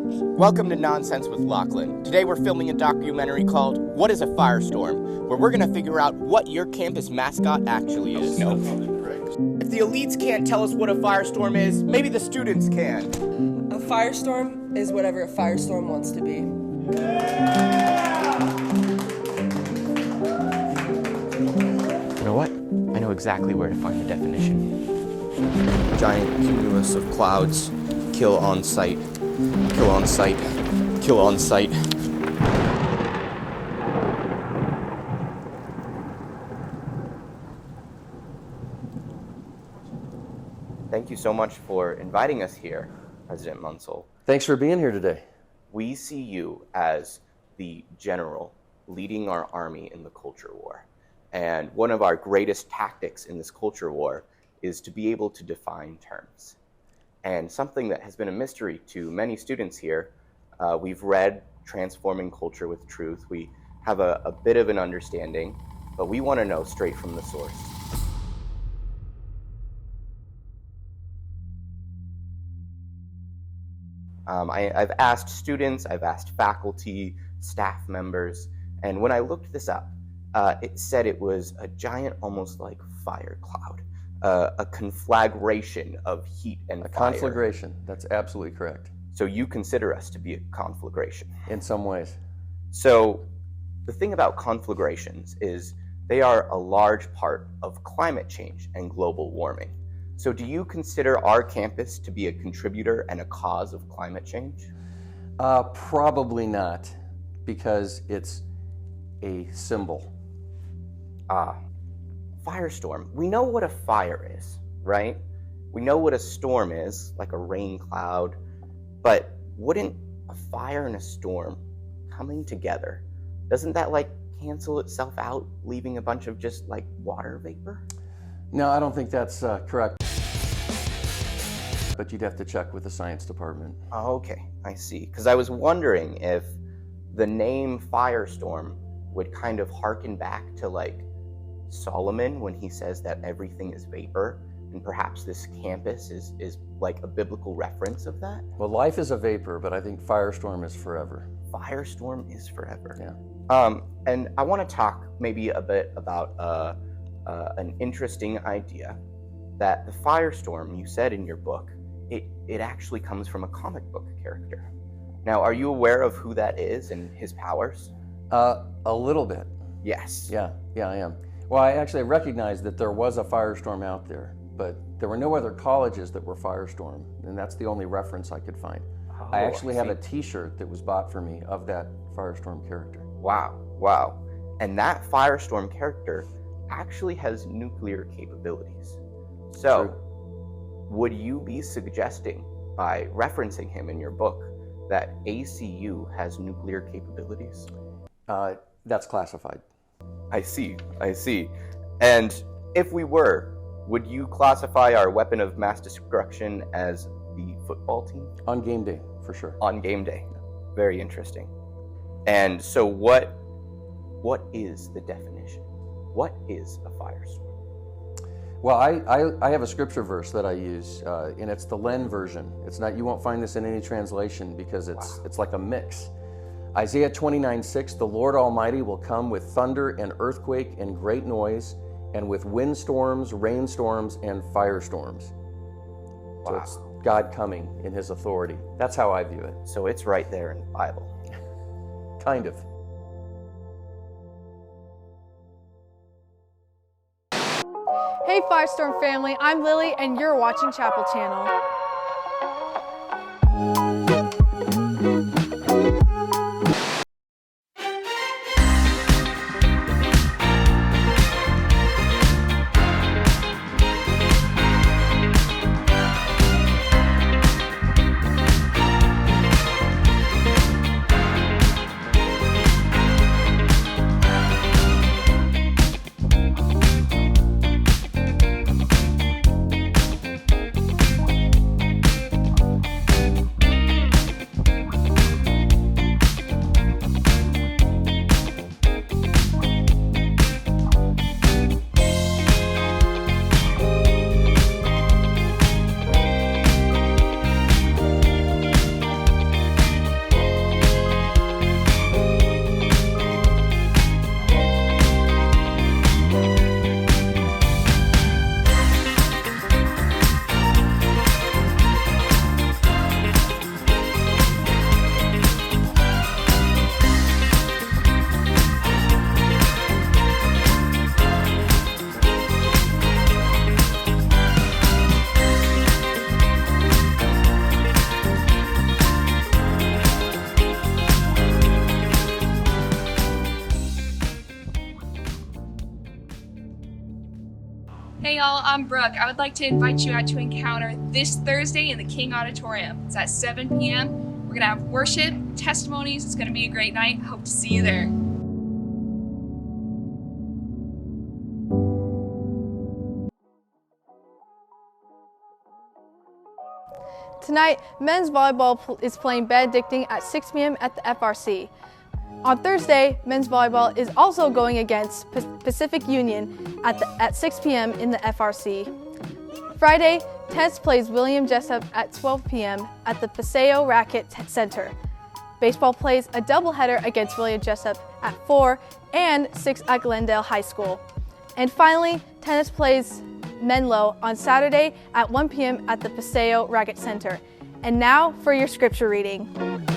Welcome to Nonsense with Lachlan. Today we're filming a documentary called What is a Firestorm? Where we're going to figure out what your campus mascot actually is. Nope. If the elites can't tell us what a firestorm is, maybe the students can. A firestorm is whatever a firestorm wants to be. You know what? I know exactly where to find the definition. Giant cumulus of clouds, kill on sight, kill on sight, kill on sight. Thank you so much for inviting us here, President Munsil. Thanks for being here today. We see you as the general leading our army in the culture war. And one of our greatest tactics in this culture war is to be able to define terms. And something that has been a mystery to many students here, we've read Transforming Culture with Truth. We have a bit of an understanding, but we want to know straight from the source. I've asked students, I've asked faculty, staff members, and when I looked this up, it said it was a giant, almost like fire cloud, a conflagration of heat and fire. A conflagration, that's absolutely correct. So you consider us to be a conflagration? In some ways. So the thing about conflagrations is they are a large part of climate change and global warming. So do you consider our campus to be a contributor and a cause of climate change? Probably not, because it's a symbol. Firestorm. We know what a fire is, right? We know what a storm is, like a rain cloud, but wouldn't a fire and a storm coming together, doesn't that like cancel itself out, leaving a bunch of just like water vapor? No, I don't think that's correct. But you'd have to check with the science department. Oh, okay, I see. Because I was wondering if the name Firestorm would kind of harken back to like Solomon when he says that everything is vapor, and perhaps this campus is like a biblical reference of that? Well, life is a vapor, but I think firestorm is forever. Firestorm is forever. Yeah. And I want to talk maybe a bit about an interesting idea that the firestorm you said in your book, it actually comes from a comic book character. Now, are you aware of who that is and his powers? A little bit. Yes. Yeah, I am. Well, I actually recognized that there was a firestorm out there, but there were no other colleges that were firestorm, and that's the only reference I could find. Oh, I actually have a t-shirt that was bought for me of that firestorm character. Wow. And that firestorm character actually has nuclear capabilities. So, True. Would you be suggesting, by referencing him in your book, that ACU has nuclear capabilities? That's classified. I see. And if we were, would you classify our weapon of mass destruction as the football team? On game day, for sure. On game day. Very interesting. And so what is the definition? What is a firestorm? Well, I have a scripture verse that I use, and it's the Len version. It's not. You won't find this in any translation because it's like a mix. Isaiah 29:6, the Lord Almighty will come with thunder and earthquake and great noise, and with windstorms, rainstorms, and firestorms. Wow. So it's God coming in His authority. That's how I view it. So it's right there in the Bible. Kind of. Hey Firestorm family, I'm Lily and you're watching Chapel Channel. y'all, I'm Brooke. I would like to invite you out to Encounter this Thursday in the King Auditorium. It's at 7 p.m. We're going to have worship, testimonies. It's going to be a great night. Hope to see you there. Tonight, men's volleyball is playing Benedictine at 6 p.m. at the FRC. On Thursday, men's volleyball is also going against Pacific Union at 6 p.m. in the FRC. Friday, tennis plays William Jessup at 12 p.m. at the Paseo Racket Center. Baseball plays a doubleheader against William Jessup at 4 and 6 at Glendale High School. And finally, tennis plays Menlo on Saturday at 1 p.m. at the Paseo Racket Center. And now for your scripture reading.